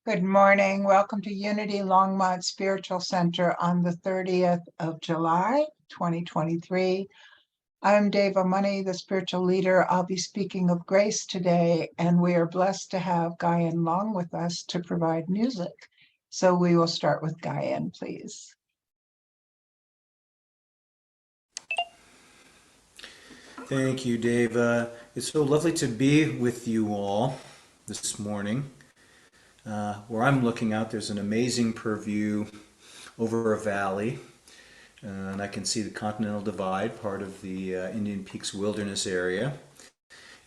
Good morning. Welcome to Unity Longmont Spiritual Center on the 30th of July, 2023. I'm Dava Money, the spiritual leader. I'll be speaking of grace today, and we are blessed to have Gayan Long with us to provide music. So we will start with Gayan, please. Thank you, Dave. It's so lovely to be with you all this morning. Where I'm looking out, there's an amazing purview over a valley, and I can see the Continental Divide, part of the Indian Peaks Wilderness area.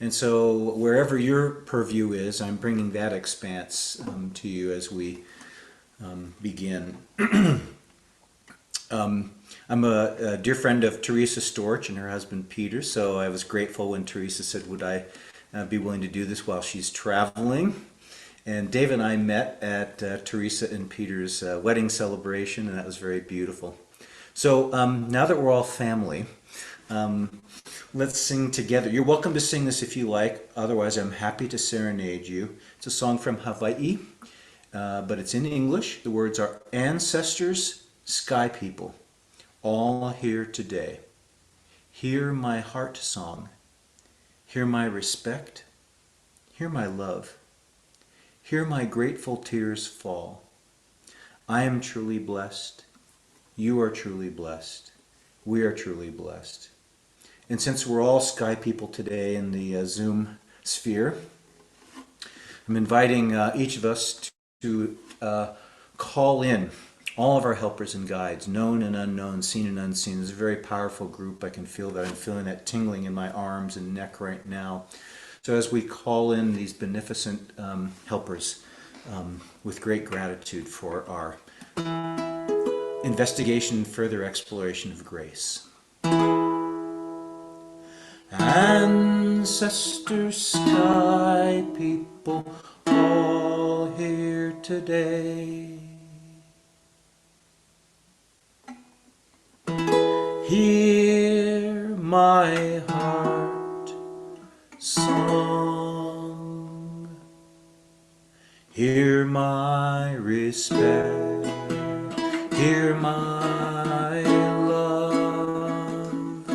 And so, wherever your purview is, I'm bringing that expanse to you as we begin. I'm a dear friend of Teresa Storch and her husband Peter, so I was grateful when Teresa said, would I be willing to do this while she's traveling? And Dave and I met at Teresa and Peter's wedding celebration, and that was very beautiful. So now that we're all family, let's sing together. You're welcome to sing this if you like, otherwise I'm happy to serenade you. It's a song from Hawaii, but it's in English. The words are ancestors, sky people, all here today. Hear my heart song. Hear my respect. Hear my love. Hear my grateful tears fall. I am truly blessed. You are truly blessed. We are truly blessed. And since we're all sky people today in the Zoom sphere, I'm inviting each of us to call in all of our helpers and guides, known and unknown, seen and unseen. It's a very powerful group. I can feel that. I'm feeling that tingling in my arms and neck right now. So as we call in these beneficent helpers with great gratitude for our investigation and further exploration of grace. Ancestor sky people, all here today. Hear my heart song. Hear my respect. Hear my love.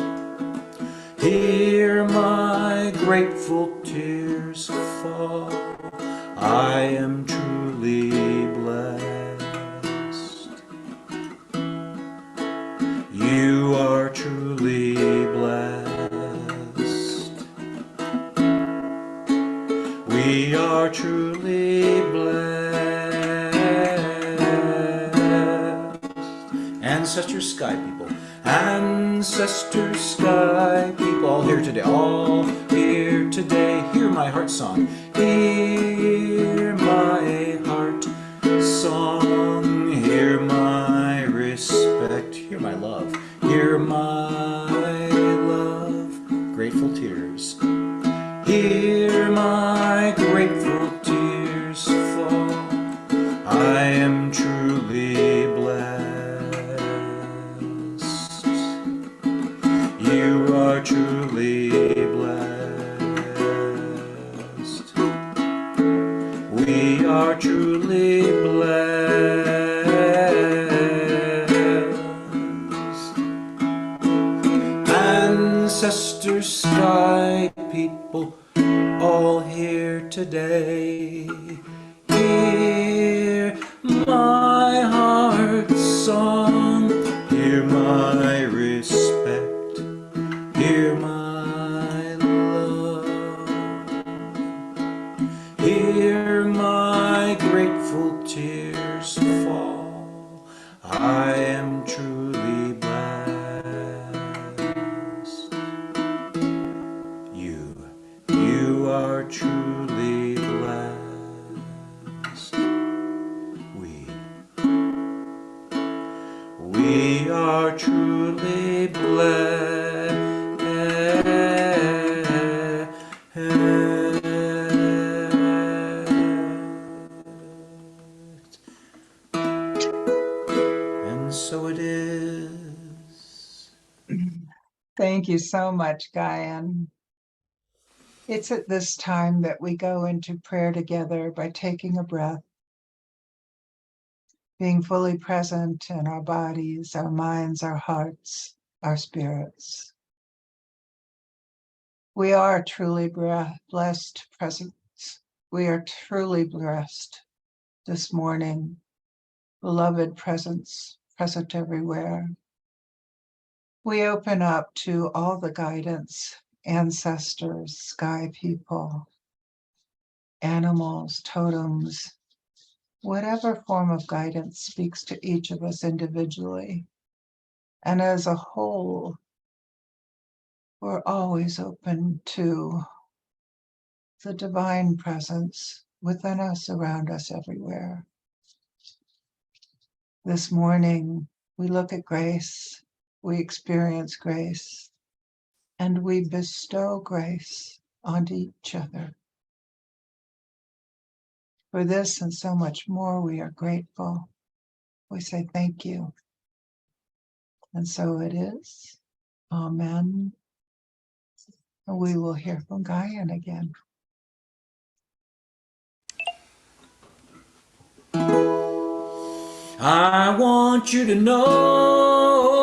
Hear my grateful tears fall. I am truly blessed. You are truly blessed. We are truly blessed. Ancestor sky people, ancestor sky people, all here today, all here today. Hear my heart song. Hear my heart song. Hear my respect. Hear my love. Hear my love. Grateful tears. Hear my grateful tears fall. I am truly blessed. You are truly blessed. We are truly blessed. Ancestor sky people, all here today. Hear my heart song. Hear my respect. Hear my love. Hear my grateful tears fall. I am truly blessed. You are truly blessed. We are truly blessed. And so it is. Thank you so much, Gayan. It's at this time that we go into prayer together by taking a breath being fully present in our bodies, our minds, our hearts, our spirits. We are truly blessed presence. We are truly blessed this morning. Beloved presence, present everywhere. We open up to all the guidance, ancestors, sky people, animals, totems, whatever form of guidance speaks to each of us individually. And as a whole, we're always open to the divine presence within us, around us, everywhere. This morning, we look at grace, we experience grace, and we bestow grace on each other. For this and so much more, we are grateful. We say thank you. And so it is. Amen. And we will hear from Gayan again. I want you to know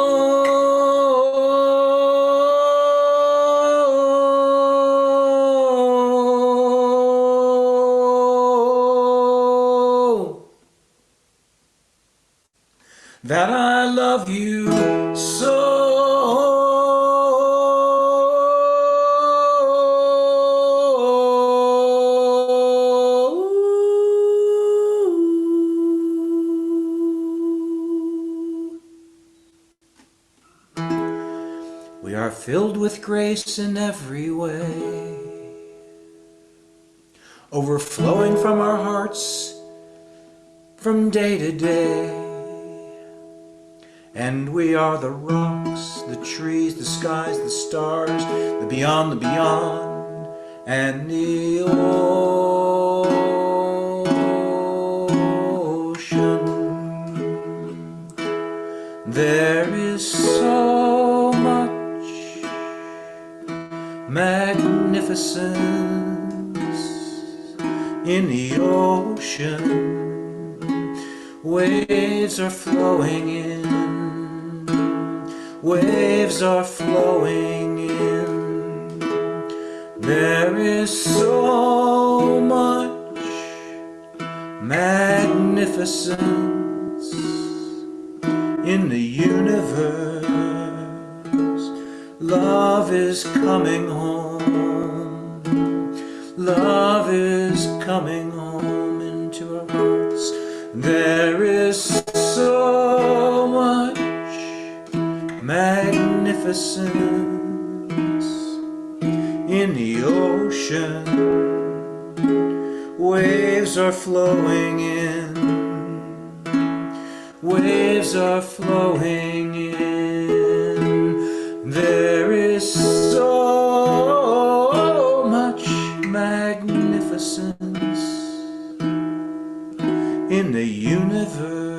that I love you so. We are filled with grace in every way, overflowing from our hearts from day to day. And we are the rocks, the trees, the skies, the stars, the beyond, and the ocean. There is so much magnificence in the ocean. Waves are flowing in, waves are flowing in. There is so much magnificence in the universe. Love is coming home. Love is coming home into our hearts. There is so much magnificence in the ocean. Waves are flowing in, waves are flowing in. There is so much magnificence in the universe.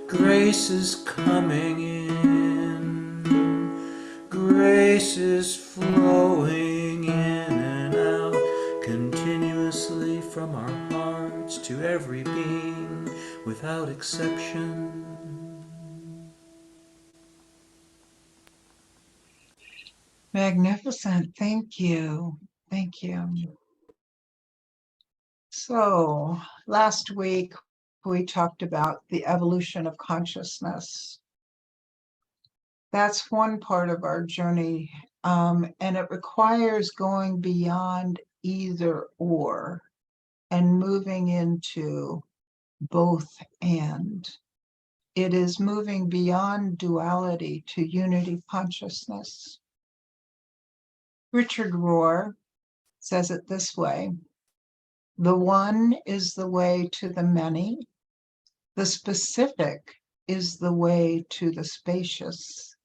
Grace is coming in, grace is flowing in and out continuously from our hearts to every being without exception. Magnificent. Thank you. Thank you. So last week, we talked about the evolution of consciousness. That's one part of our journey, and it requires going beyond either or and moving into both and. It is moving beyond duality to unity consciousness. Richard Rohr says it this way: the one is the way to the many, the specific is the way to the spacious,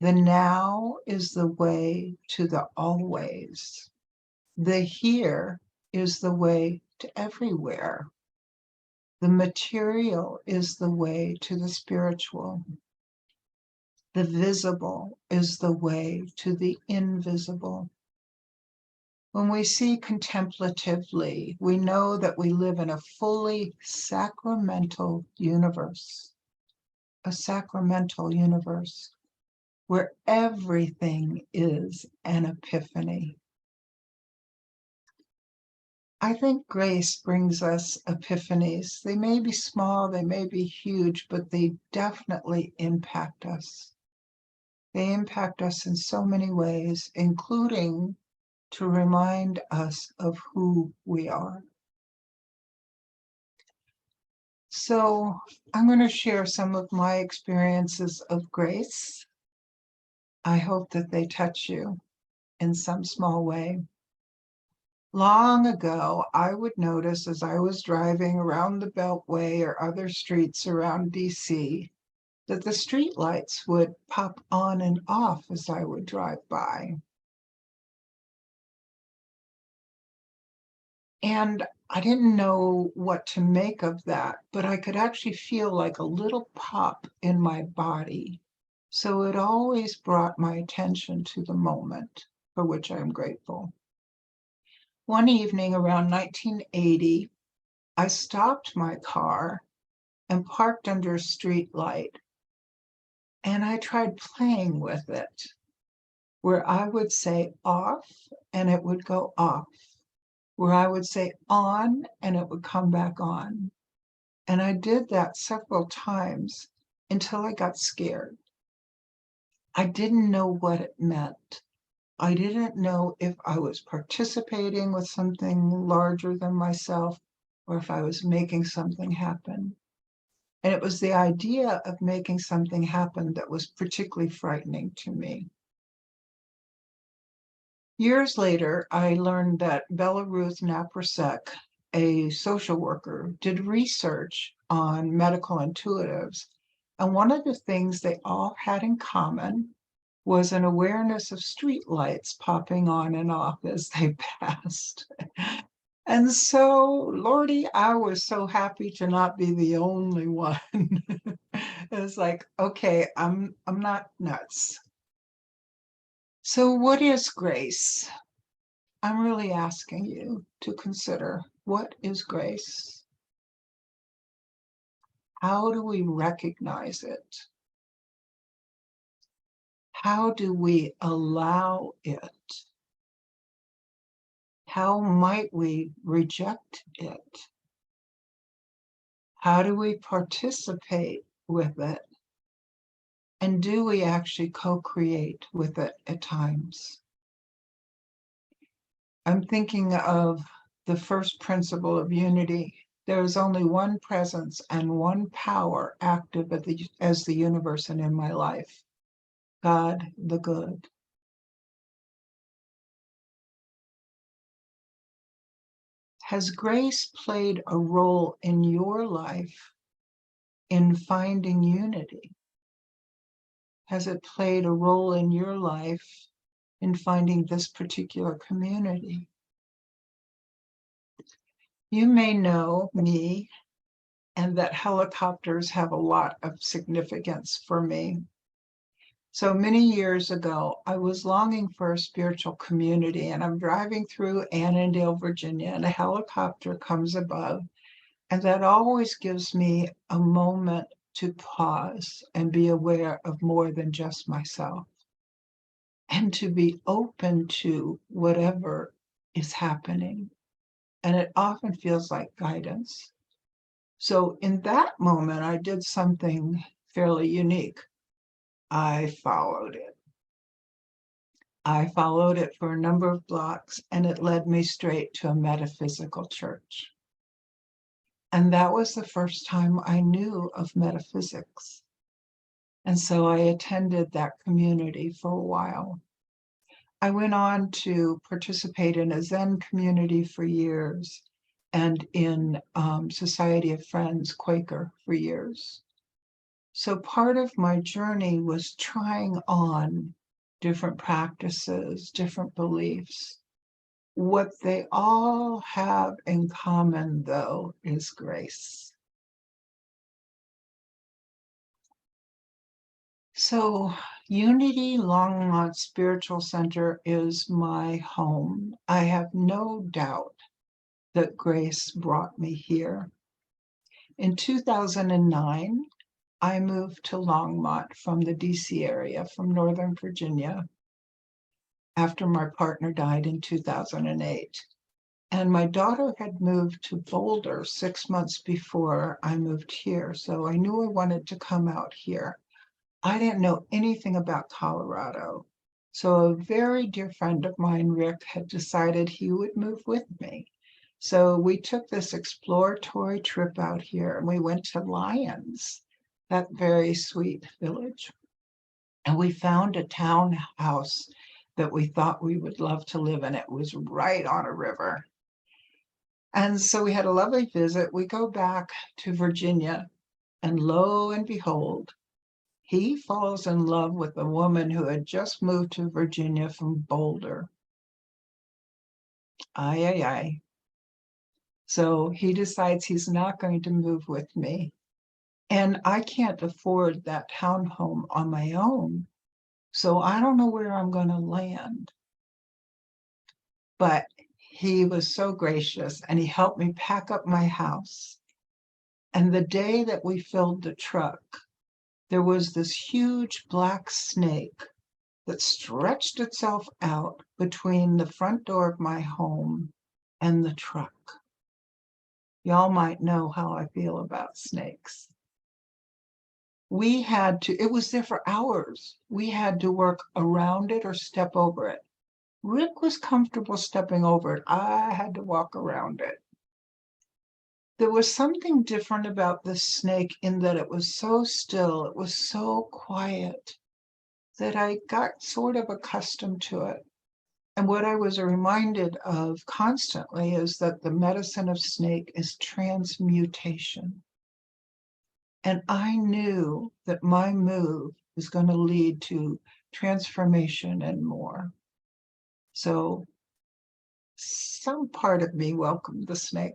the now is the way to the always, the here is the way to everywhere, the material is the way to the spiritual, the visible is the way to the invisible. When we see contemplatively, we know that we live in a fully sacramental universe, a sacramental universe where everything is an epiphany. I think grace brings us epiphanies. They may be small, they may be huge, but they definitely impact us. They impact us in so many ways, including to remind us of who we are. So I'm going to share some of my experiences of grace. I hope that they touch you in some small way. Long ago, I would notice as I was driving around the Beltway or other streets around DC that the street lights would pop on and off as I would drive by. And I didn't know what to make of that, but I could actually feel like a little pop in my body. So it always brought my attention to the moment, for which I am grateful. One evening around 1980, I stopped my car and parked under a street light, and I tried playing with it, where I would say off and it would go off, where I would say on and it would come back on. And I did that several times until I got scared. I didn't know what it meant. I didn't know if I was participating with something larger than myself or if I was making something happen. And it was the idea of making something happen that was particularly frightening to me. Years later, I learned that Bella Ruth Naprasek, a social worker, did research on medical intuitives. And one of the things they all had in common was an awareness of street lights popping on and off as they passed. And so, Lordy, I was so happy to not be the only one. It was like, okay, I'm not nuts. So what is grace? I'm really asking you to consider, what is grace? How do we recognize it? How do we allow it? How might we reject it? How do we participate with it? And do we actually co-create with it at times? I'm thinking of the first principle of unity. There is only one presence and one power active as the universe and in my life, God the good. Has grace played a role in your life in finding unity? Has it played a role in your life in finding this particular community? You may know me and that helicopters have a lot of significance for me. So many years ago, I was longing for a spiritual community, and I'm driving through Annandale, Virginia, and a helicopter comes above, and that always gives me a moment to pause and be aware of more than just myself, and to be open to whatever is happening. And it often feels like guidance. So in that moment, I did something fairly unique. I followed it. I followed it for a number of blocks, and it led me straight to a metaphysical church. And that was the first time I knew of metaphysics. And so I attended that community for a while. I went on to participate in a Zen community for years and in Society of Friends, Quaker, for years. So part of my journey was trying on different practices, different beliefs. What they all have in common, though, is grace. So Unity Longmont Spiritual Center is my home. I have no doubt that grace brought me here. In 2009, I moved to Longmont from the DC area, from Northern Virginia, after my partner died in 2008. And my daughter had moved to Boulder 6 months before I moved here, so I knew I wanted to come out here. I didn't know anything about Colorado. So a very dear friend of mine, Rick, had decided he would move with me. So we took this exploratory trip out here and we went to Lyons, that very sweet village. And we found a townhouse that we thought we would love to live in. It was right on a river. And so we had a lovely visit. We go back to Virginia, and lo and behold, he falls in love with a woman who had just moved to Virginia from Boulder. Ay, ay, ay. So he decides he's not going to move with me. And I can't afford that townhome on my own. So I don't know where I'm going to land. But he was so gracious and he helped me pack up my house. And the day that we filled the truck, there was this huge black snake that stretched itself out between the front door of my home and the truck. Y'all might know how I feel about snakes. It was there for hours. We had to work around it or step over it. Rick was comfortable stepping over it. I had to walk around it. There was something different about this snake in that it was so still, it was so quiet, that I got sort of accustomed to it. And what I was reminded of constantly is that the medicine of snake is transmutation. And I knew that my move was going to lead to transformation and more. So some part of me welcomed the snake.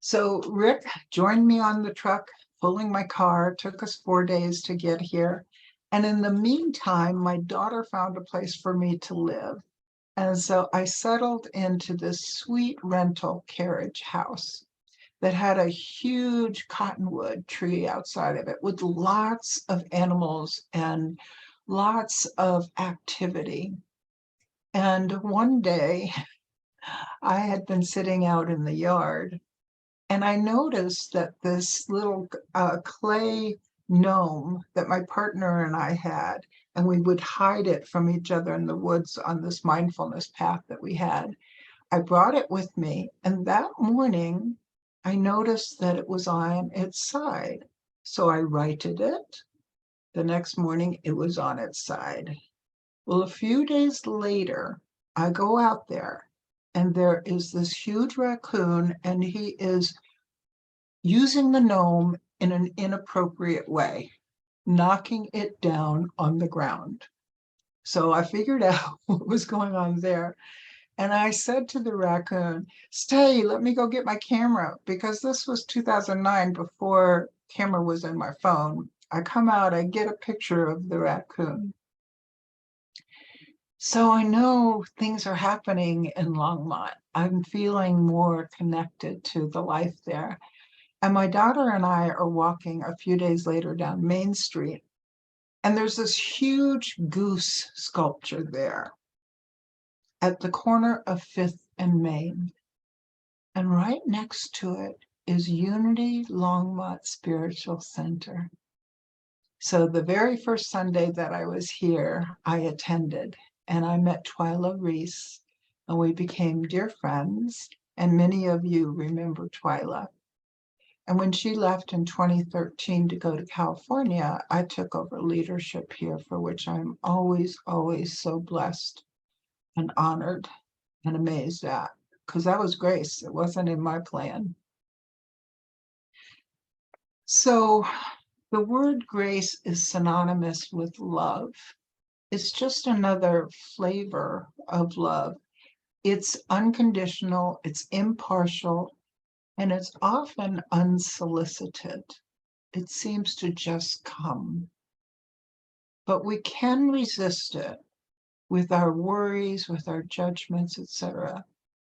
So Rick joined me on the truck, pulling my car. It took us 4 days to get here. And in the meantime, my daughter found a place for me to live. And so I settled into this sweet rental carriage house that had a huge cottonwood tree outside of it with lots of animals and lots of activity. And one day I had been sitting out in the yard and I noticed that this little clay gnome that my partner and I had, and we would hide it from each other in the woods on this mindfulness path that we had. I brought it with me, and that morning I noticed that it was on its side. So I righted it. The next morning it was on its side. Well, a few days later, I go out there and there is this huge raccoon and he is using the gnome in an inappropriate way, knocking it down on the ground. So I figured out what was going on there. And I said to the raccoon, stay, let me go get my camera, because this was 2009, before camera was in my phone. I come out, I get a picture of the raccoon. So I know things are happening in Longmont. I'm feeling more connected to the life there. And my daughter and I are walking a few days later down Main Street, and there's this huge goose sculpture there at the corner of 5th and Main. And right next to it is Unity Longmont Spiritual Center. So the very first Sunday that I was here, I attended, and I met Twyla Reese, and we became dear friends, and many of you remember Twyla. And when she left in 2013 to go to California, I took over leadership here, for which I'm always, always so blessed and honored and amazed at, because that was grace. It wasn't in my plan. So the word grace is synonymous with love. It's just another flavor of love. It's unconditional, it's impartial, and it's often unsolicited. It seems to just come. but we can resist it with our worries, with our judgments, etc.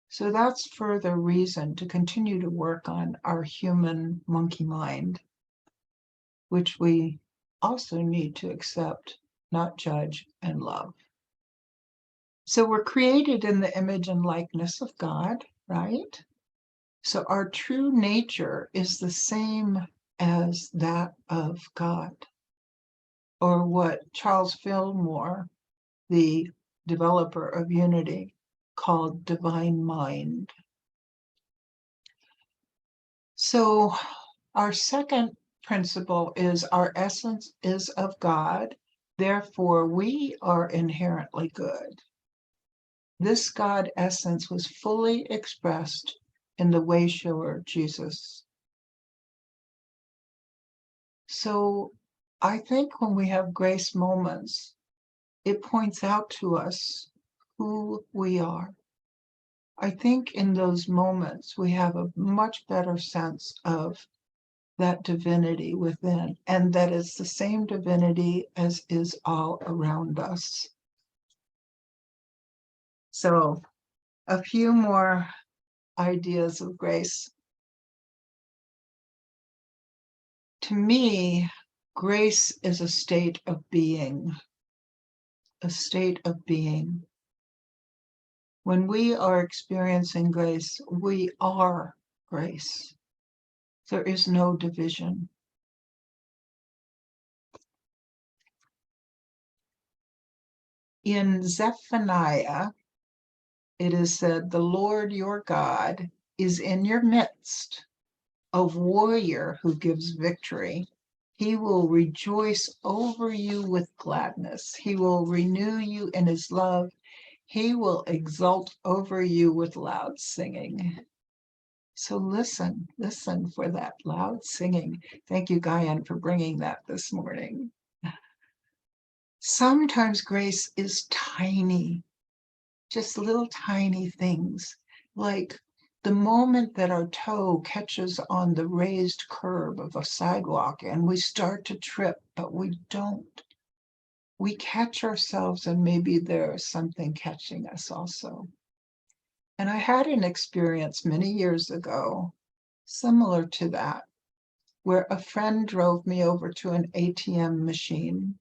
So that's further reason to continue to work on our human monkey mind, which we also need to accept, not judge, and love. So we're created in the image and likeness of God, right? So our true nature is the same as that of God, or what Charles Fillmore, the developer of Unity, called divine mind. So our second principle is our essence is of God, therefore we are inherently good. This God essence was fully expressed in the way shower Jesus. So I think when we have grace moments, it points out to us who we are. I think in those moments, we have a much better sense of that divinity within, and that is the same divinity as is all around us. So a few more ideas of grace. To me, grace is a state of being, a state of being. When we are experiencing grace, we are grace. There is no division. In Zephaniah, it is said, "The Lord your God is in your midst, a warrior who gives victory. He will rejoice over you with gladness. He will renew you in his love. He will exult over you with loud singing." So listen for that loud singing. Thank you, Gayan, for bringing that this morning. Sometimes grace is tiny, just little tiny things, like the moment that our toe catches on the raised curb of a sidewalk and we start to trip, but we don't. We catch ourselves, and maybe there's something catching us also. And I had an experience many years ago, similar to that, where a friend drove me over to an ATM machine,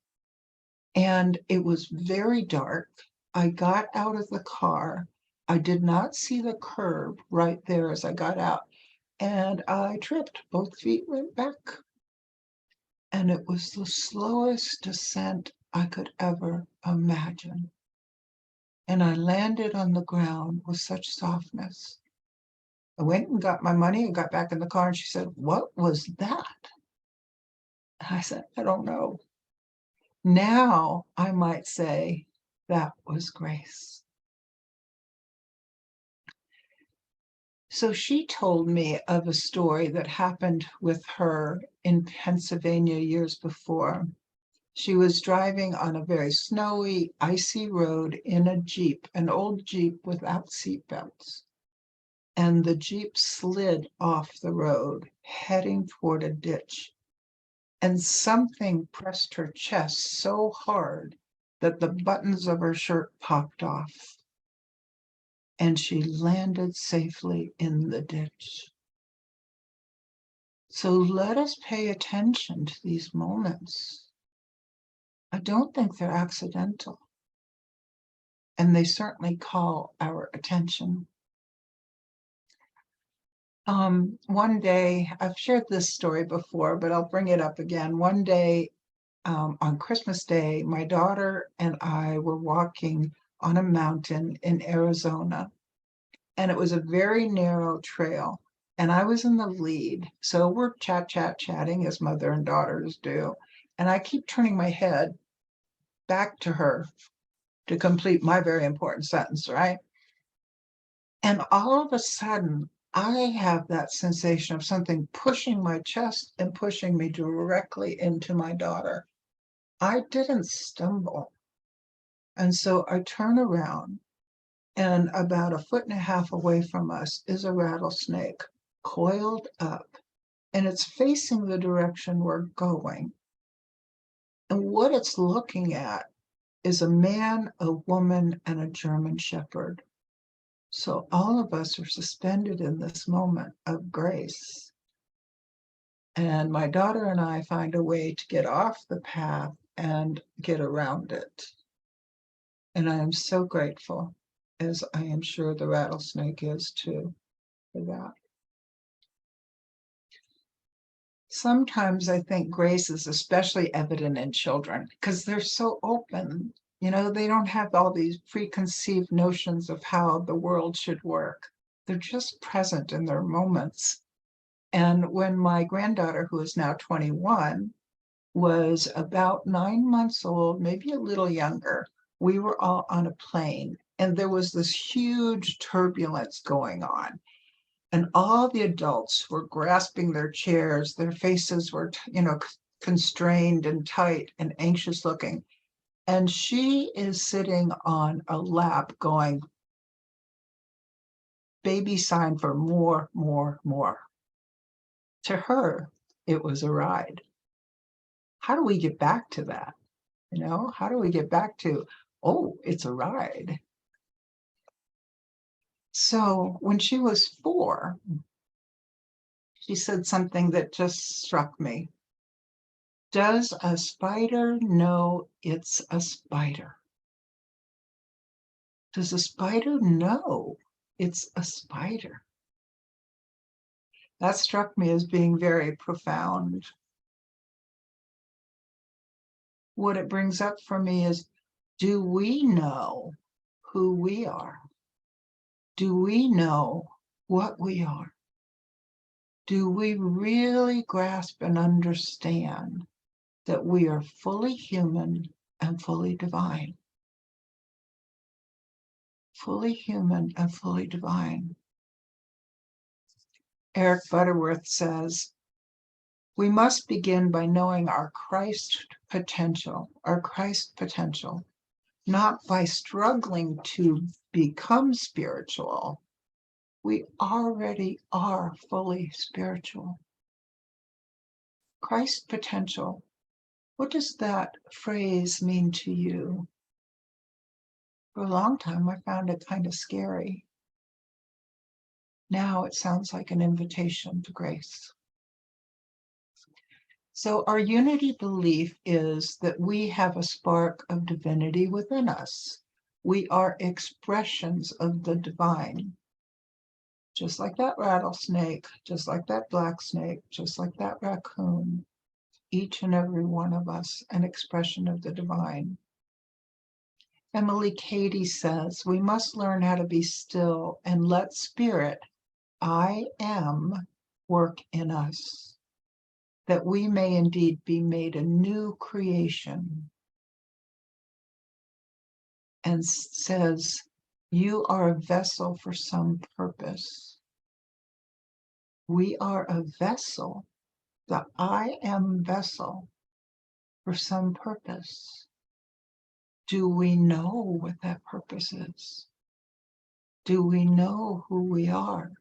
and it was very dark. I got out of the car. I did not see the curb right there as I got out, and I tripped. Both feet went back. And it was the slowest descent I could ever imagine. And I landed on the ground with such softness. I went and got my money and got back in the car, and she said, "What was that?" And I said, "I don't know." Now I might say that was grace. So she told me of a story that happened with her in Pennsylvania years before. She was driving on a very snowy, icy road in a Jeep, an old Jeep without seatbelts. And the Jeep slid off the road, heading toward a ditch. And something pressed her chest so hard that the buttons of her shirt popped off. And she landed safely in the ditch. So let us pay attention to these moments. I don't think they're accidental. And they certainly call our attention. One day, I've shared this story before, but I'll bring it up again. One day, on Christmas Day, my daughter and I were walking on a mountain in Arizona, and it was a very narrow trail, and I was in the lead. So we're chatting as mother and daughters do, and I keep turning my head back to her to complete my very important sentence, right? And all of a sudden, I have that sensation of something pushing my chest and pushing me directly into my daughter. I didn't stumble. And so I turn around, and about 1.5 feet away from us is a rattlesnake coiled up, and it's facing the direction we're going. And what it's looking at is a man, a woman, and a German Shepherd. So all of us are suspended in this moment of grace. And my daughter and I find a way to get off the path and get around it. And I am so grateful, as I am sure the rattlesnake is too, for that. Sometimes I think grace is especially evident in children because they're so open. You know, they don't have all these preconceived notions of how the world should work. They're just present in their moments. And when my granddaughter, who is now 21, was about 9 months old, maybe a little younger, we were all on a plane and there was this huge turbulence going on. And all the adults were grasping their chairs. Their faces were, constrained and tight and anxious looking. And she is sitting on a lap going, baby sign for more, more, more. To her, it was a ride. How do we get back to that? How do we get back to, oh, it's a ride? So when she was 4, she said something that just struck me. Does a spider know it's a spider? Does a spider know it's a spider? That struck me as being very profound. What it brings up for me is, do we know who we are? Do we know what we are? Do we really grasp and understand that we are fully human and fully divine? Fully human and fully divine. Eric Butterworth says, we must begin by knowing our Christ potential, not by struggling to become spiritual. We already are fully spiritual. Christ potential. What does that phrase mean to you? For a long time, I found it kind of scary. Now it sounds like an invitation to grace. So our unity belief is that we have a spark of divinity within us. We are expressions of the divine. Just like that rattlesnake, just like that black snake, just like that raccoon, each and every one of us an expression of the divine. Emily Cady says, we must learn how to be still and let spirit, I am, work in us, that we may indeed be made a new creation. And says, you are a vessel for some purpose. We are a vessel, the I am vessel, for some purpose. Do we know what that purpose is? Do we know who we are?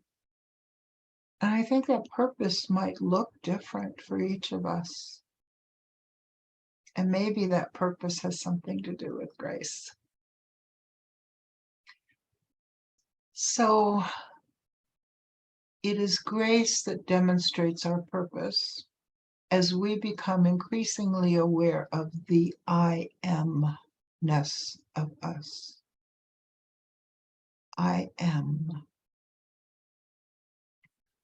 And I think that purpose might look different for each of us. And maybe that purpose has something to do with grace. So it is grace that demonstrates our purpose as we become increasingly aware of the I am-ness of us. I am.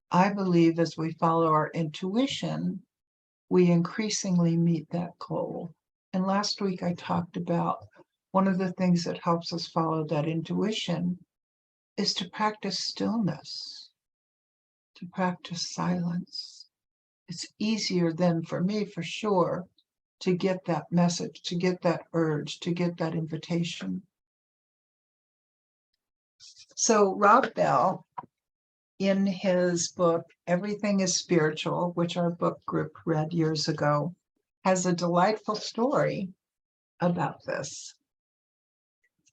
I believe as we follow our intuition, we increasingly meet that goal. And last week I talked about one of the things that helps us follow that intuition is to practice stillness, to practice silence. It's easier than for me, for sure, to get that message, to get that urge, to get that invitation. So Rob Bell, in his book, Everything is Spiritual, which our book group read years ago, has a delightful story about this.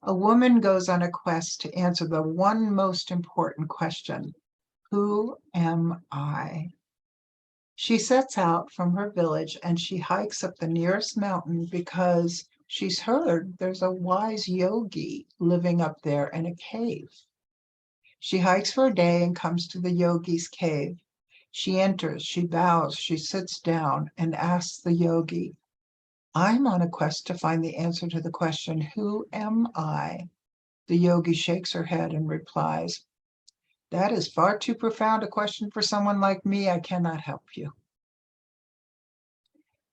A woman goes on a quest to answer the one most important question: who am I? She sets out from her village and she hikes up the nearest mountain because she's heard there's a wise yogi living up there in a cave. She hikes for a day and comes to the yogi's cave. She enters, she bows, she sits down and asks the yogi, I'm on a quest to find the answer to the question, who am I? The yogi shakes her head and replies, that is far too profound a question for someone like me. I cannot help you.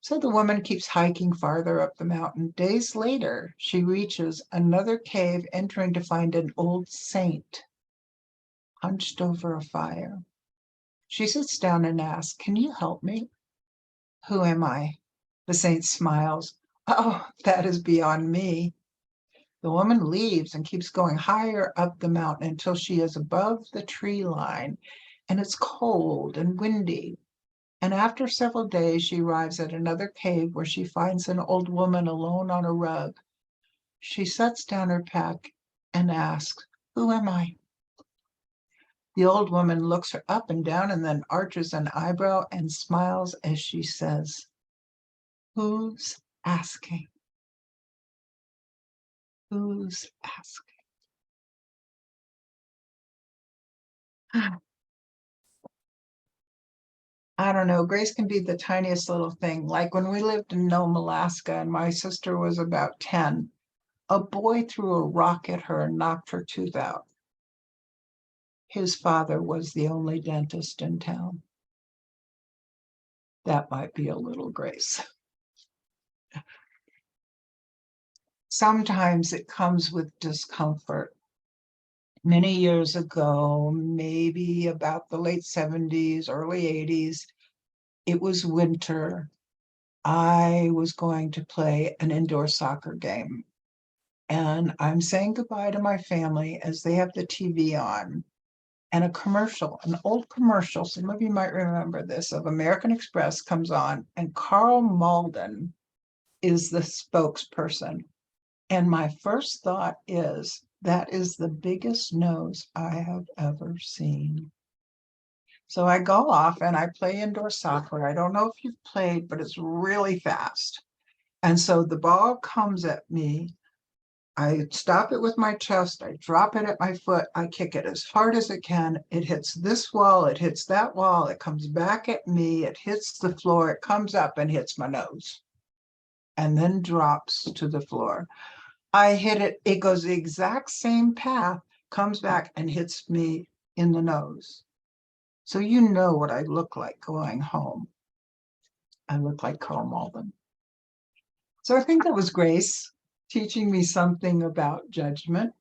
So the woman keeps hiking farther up the mountain. Days later, she reaches another cave, entering to find an old saint hunched over a fire. She sits down and asks, can you help me? Who am I? The saint smiles. Oh, that is beyond me. The woman leaves and keeps going higher up the mountain until she is above the tree line, and it's cold and windy. And after several days, she arrives at another cave where she finds an old woman alone on a rug. She sets down her pack and asks, who am I? The old woman looks her up and down and then arches an eyebrow and smiles as she says, who's asking? Who's asking? I don't know. Grace can be the tiniest little thing. Like when we lived in Nome, Alaska, and my sister was about 10, a boy threw a rock at her and knocked her tooth out. His father was the only dentist in town. That might be a little Grace. Sometimes it comes with discomfort. Many years ago, maybe about the late 70s, early 80s, it was winter. I was going to play an indoor soccer game. And I'm saying goodbye to my family as they have the TV on. And a commercial, an old commercial, some of you might remember this, of American Express comes on, and Carl Malden is the spokesperson. And my first thought is, that is the biggest nose I have ever seen. So I go off and I play indoor soccer. I don't know if you've played, but it's really fast. And so the ball comes at me. I stop it with my chest, I drop it at my foot, I kick it as hard as it can. It hits this wall, it hits that wall, it comes back at me, it hits the floor, it comes up and hits my nose, and then drops to the floor. I hit it, it goes the exact same path, comes back and hits me in the nose. So you know what I look like going home. I look like Carl Malden. So I think that was Grace teaching me something about judgment.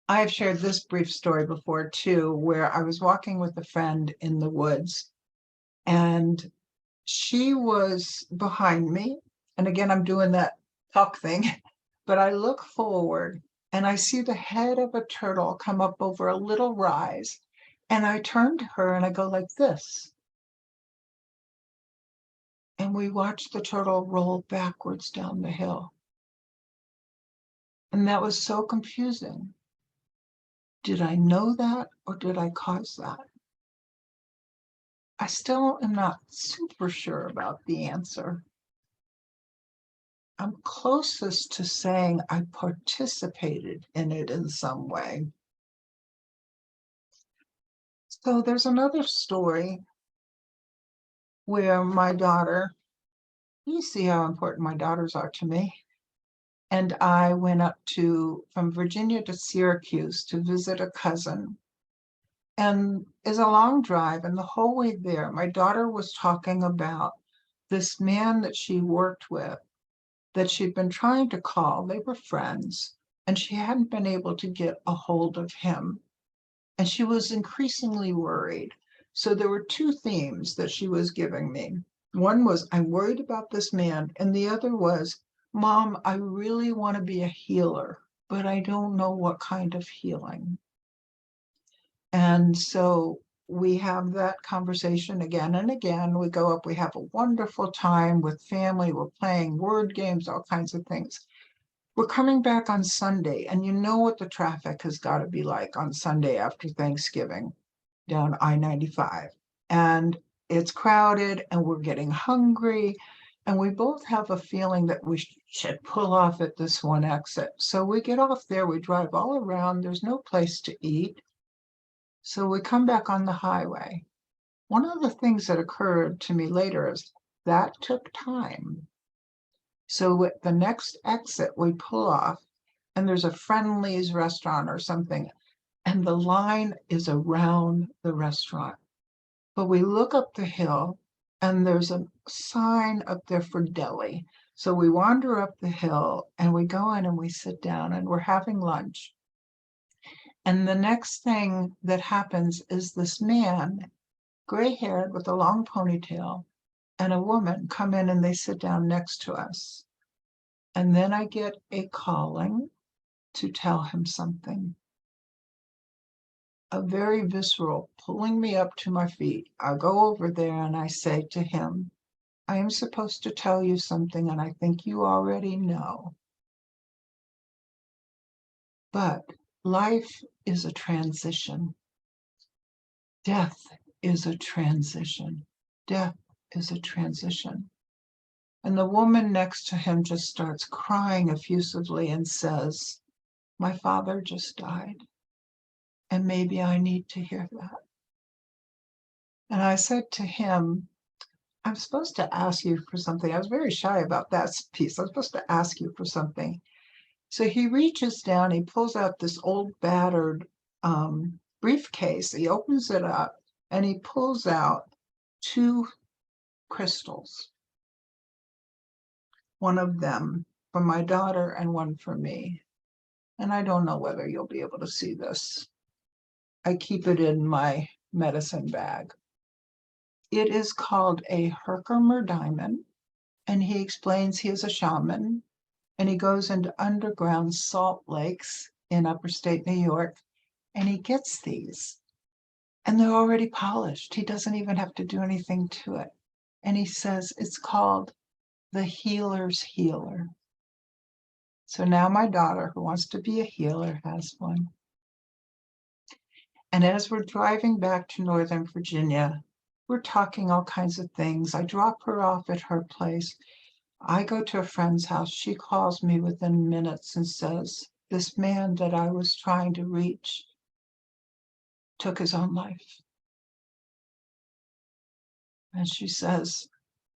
I've shared this brief story before too, where I was walking with a friend in the woods and she was behind me. And again, I'm doing that talk thing, but I look forward and I see the head of a turtle come up over a little rise. And I turn to her and I go like this. And we watch the turtle roll backwards down the hill. And that was so confusing. Did I know that or did I cause that? I still am not super sure about the answer. I'm closest to saying I participated in it in some way. So there's another story where my daughter, you see how important my daughters are to me, and I went up from Virginia to Syracuse to visit a cousin. And it's a long drive, and the whole way there, my daughter was talking about this man that she worked with, that she'd been trying to call. They were friends, and she hadn't been able to get a hold of him. And she was increasingly worried. So there were two themes that she was giving me. One was, I'm worried about this man. And the other was, Mom, I really want to be a healer, but I don't know what kind of healing. And so we have that conversation again and again. We go up, we have a wonderful time with family. We're playing word games, all kinds of things. We're coming back on Sunday, and you know what the traffic has got to be like on Sunday after Thanksgiving. down I-95. And it's crowded and we're getting hungry. And we both have a feeling that we should pull off at this one exit. So we get off there, we drive all around, there's no place to eat. So we come back on the highway. One of the things that occurred to me later is that took time. So at the next exit, we pull off and there's a Friendly's restaurant or something, and the line is around the restaurant. But we look up the hill and there's a sign up there for deli. So we wander up the hill and we go in and we sit down and we're having lunch. And the next thing that happens is this man, gray-haired with a long ponytail, and a woman come in and they sit down next to us. And then I get a calling to tell him something. A very visceral pulling me up to my feet. I go over there and I say to him, I am supposed to tell you something and I think you already know. But life is a transition. Death is a transition. Death is a transition. And the woman next to him just starts crying effusively and says, my father just died, and maybe I need to hear that. And I said to him, I'm supposed to ask you for something. I was very shy about that piece. I'm supposed to ask you for something. So he reaches down, he pulls out this old battered briefcase. He opens it up and he pulls out two crystals. One of them for my daughter and one for me. And I don't know whether you'll be able to see this. I keep it in my medicine bag. It is called a Herkimer diamond, and he explains he is a shaman, and he goes into underground salt lakes in upstate New York, and he gets these, and they're already polished. He doesn't even have to do anything to it. And he says it's called the healer's healer. So now my daughter, who wants to be a healer, has one. And as we're driving back to Northern Virginia, we're talking all kinds of things. I drop her off at her place. I go to a friend's house. She calls me within minutes and says, this man that I was trying to reach took his own life. And she says,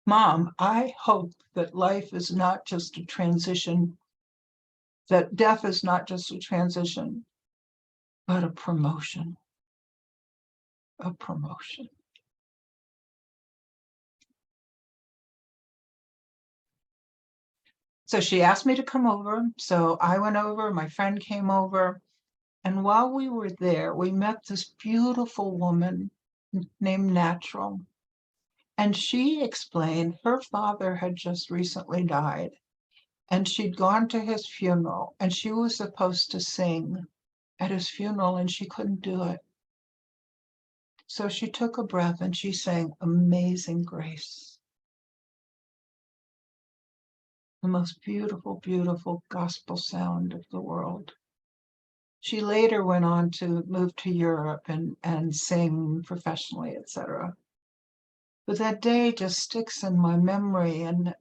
Mom, I hope that life is not just a transition, that death is not just a transition, but a promotion. A promotion. So she asked me to come over. So I went over, my friend came over. And while we were there, we met this beautiful woman named Natural. And she explained her father had just recently died. And she'd gone to his funeral and she was supposed to sing at his funeral and she couldn't do it. So she took a breath and she sang Amazing Grace. The most beautiful, beautiful gospel sound of the world. She later went on to move to Europe and sing professionally, etc. But that day just sticks in my memory. And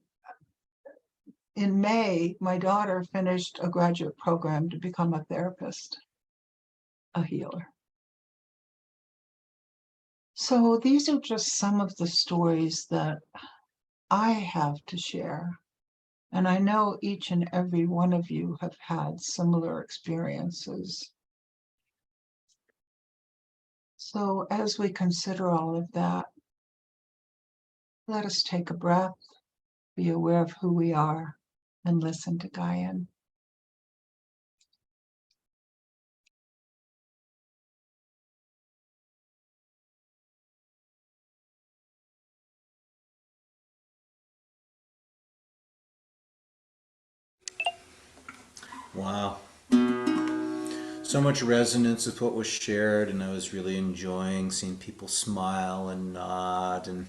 in May, my daughter finished a graduate program to become a therapist, a healer. So these are just some of the stories that I have to share. And I know each and every one of you have had similar experiences. So as we consider all of that, let us take a breath, be aware of who we are, and listen to Gayan. Wow. So much resonance with what was shared, and I was really enjoying seeing people smile and nod and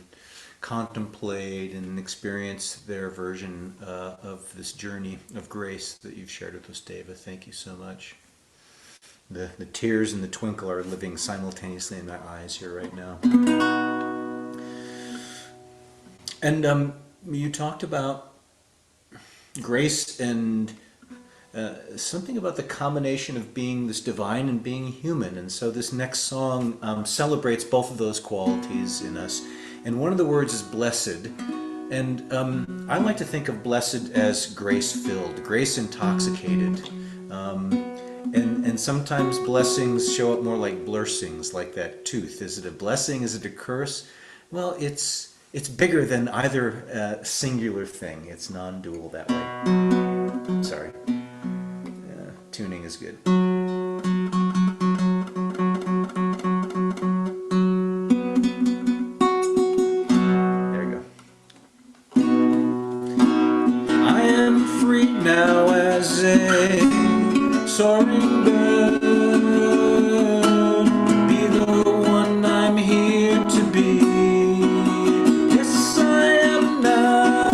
contemplate and experience their version of this journey of grace that you've shared with us, David. Thank you so much. the tears and the twinkle are living simultaneously in my eyes here right now. And you talked about grace and something about the combination of being this divine and being human. And so this next song celebrates both of those qualities in us. And one of the words is blessed. And I like to think of blessed as grace-filled, grace-intoxicated. And sometimes blessings show up more like blursings, like that tooth. Is it a blessing? Is it a curse? Well, it's bigger than either singular thing. It's non-dual that way. Sorry. Tuning is good. There we go. I am free now as a soaring bird. Be the one I'm here to be. Yes, I am now.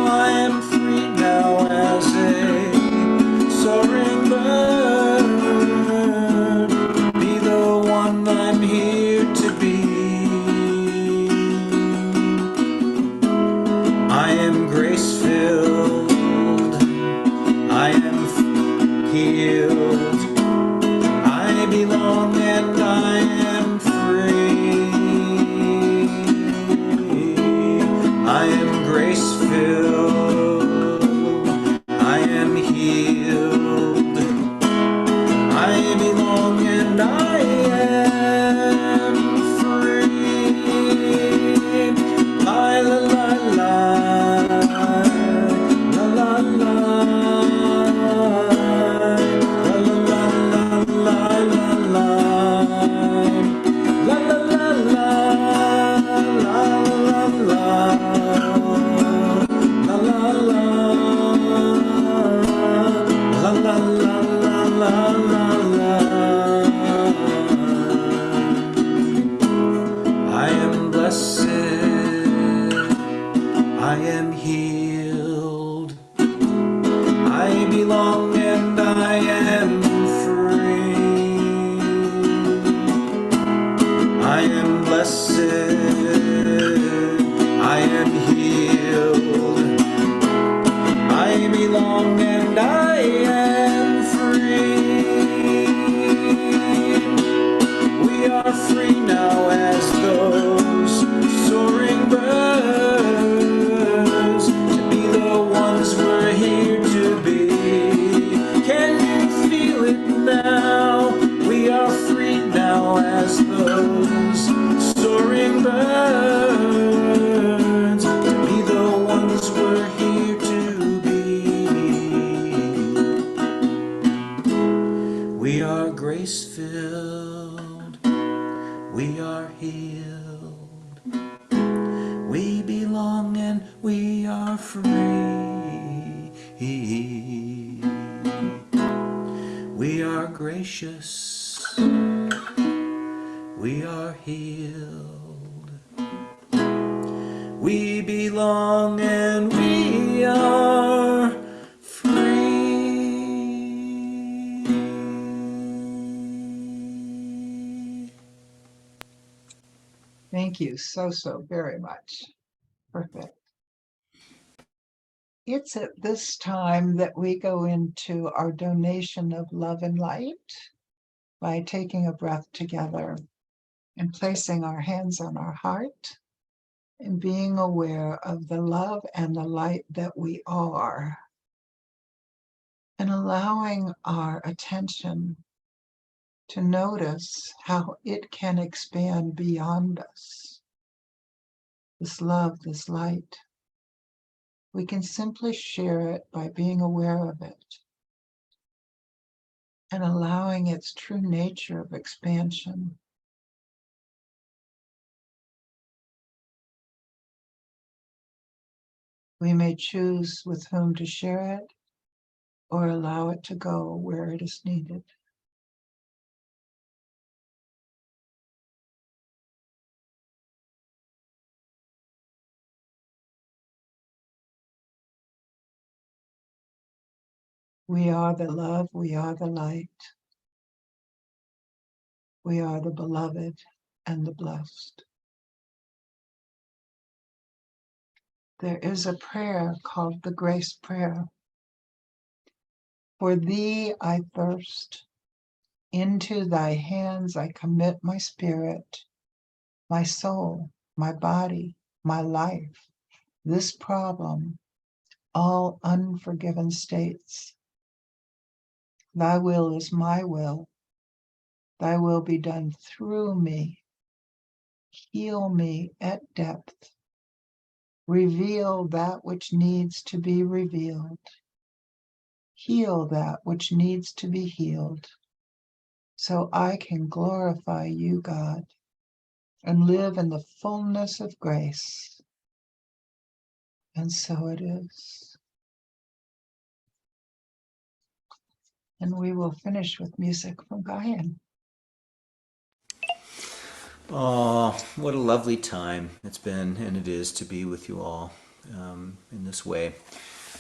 I am free now as a soaring bird. Be the one I'm here to be. I am grace-filled. I am healed. I belong and I am free. I am grace-filled. I am healed. I belong and I am free. La la la la, la la la, la la la la la, la la la la, la la la, la la la. I am blessed, I am healed, I belong and I am free. I am blessed, I am healed, I belong and I am free. We are free now as those soaring birds, to be the ones we're here to be. Can you feel it now? We are free now as those soaring birds, to be the ones we're here to be. We are grace-filled. We are healed. We belong and we are free. We are gracious. We are healed. We belong and we are free. Thank you so very much. Perfect. It's at this time that we go into our donation of love and light by taking a breath together and placing our hands on our heart and being aware of the love and the light that we are, and allowing our attention to notice how it can expand beyond us. This love, this light, we can simply share it by being aware of it and allowing its true nature of expansion. We may choose with whom to share it or allow it to go where it is needed. We are the love, we are the light. We are the beloved and the blessed. There is a prayer called the Grace Prayer. For thee I thirst. Into thy hands I commit my spirit, my soul, my body, my life, this problem, all unforgiven states. Thy will is my will. Thy will be done through me. Heal me at depth. Reveal that which needs to be revealed. Heal that which needs to be healed, so I can glorify you, God, and live in the fullness of grace. And so it is. And we will finish with music from Gayan. Oh, what a lovely time it's been and it is to be with you all in this way.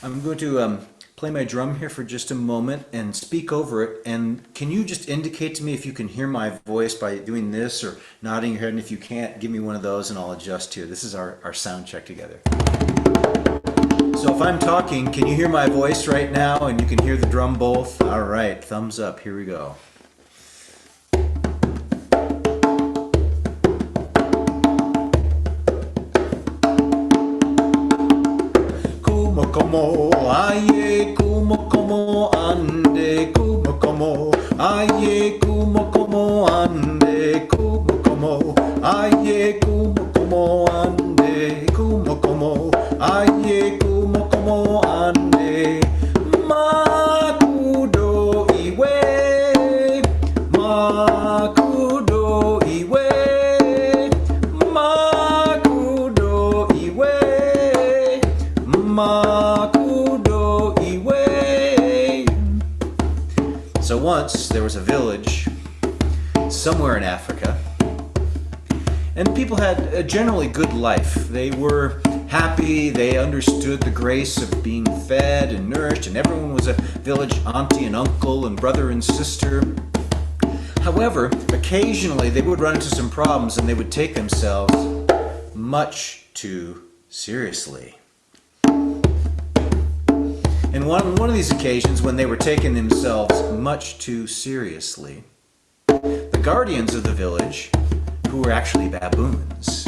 I'm going to play my drum here for just a moment and speak over it. And can you just indicate to me if you can hear my voice by doing this or nodding your head? And if you can't, give me one of those and I'll adjust here. This is our sound check together. So if I'm talking, can you hear my voice right now and you can hear the drum both? All right, thumbs up. Here we go. Como aye como ande como aye como ande como aye como ande como aye como ande makudo iwe makudo iwe makudo iwe Makudo iwe. So once there was a village somewhere in Africa, and people had a generally good life. They were happy, they understood the grace of being fed and nourished, and everyone was a village auntie and uncle and brother and sister. However, occasionally they would run into some problems and they would take themselves much too seriously. And one of these occasions, when they were taking themselves much too seriously, the guardians of the village, who were actually baboons,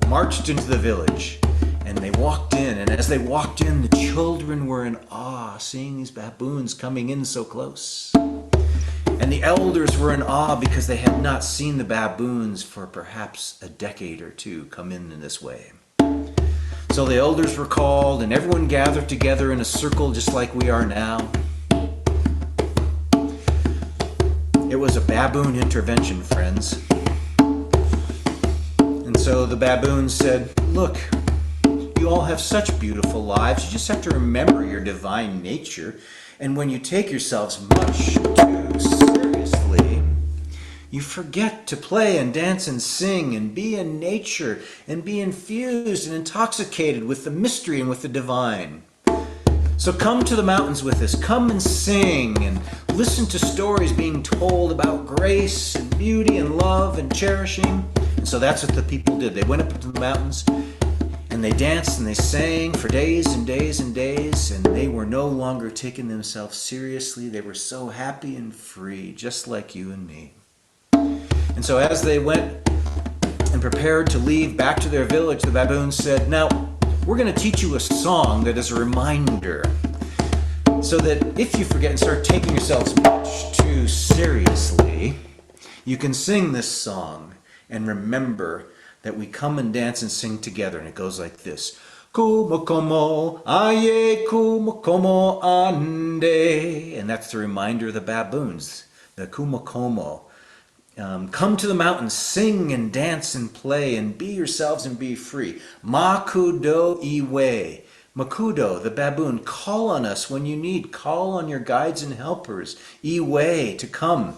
marched into the village and they walked in. And as they walked in, the children were in awe, seeing these baboons coming in so close. And the elders were in awe because they had not seen the baboons for perhaps a decade or two come in this way. So the elders were called and everyone gathered together in a circle just like we are now. It was a baboon intervention, friends. And so the baboons said, look, you all have such beautiful lives. You just have to remember your divine nature. And when you take yourselves much too seriously, you forget to play and dance and sing and be in nature and be infused and intoxicated with the mystery and with the divine. So come to the mountains with us. Come and sing and listen to stories being told about grace and beauty and love and cherishing. And so that's what the people did. They went up into the mountains and they danced and they sang for days and days and days, and they were no longer taking themselves seriously. They were so happy and free, just like you and me. And so as they went and prepared to leave back to their village, the baboons said, now, we're going to teach you a song that is a reminder, so that if you forget and start taking yourselves much too seriously, you can sing this song and remember that we come and dance and sing together. And it goes like this. Kumo como, aye, kumo como ande. And that's the reminder of the baboons, the kumo como. Come to the mountains, sing and dance and play and be yourselves and be free. Makudo iwe. Makudo, the baboon, call on us when you need. Call on your guides and helpers. Iwe, to come.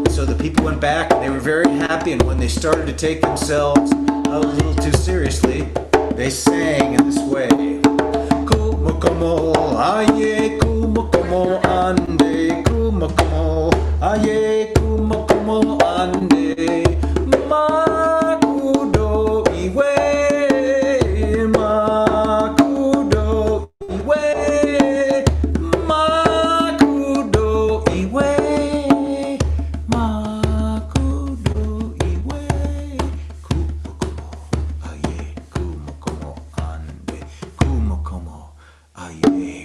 So the people went back and they were very happy, and when they started to take themselves a little too seriously, they sang in this way. Kumo como, aye, kumo como ande, kumo como, aye. value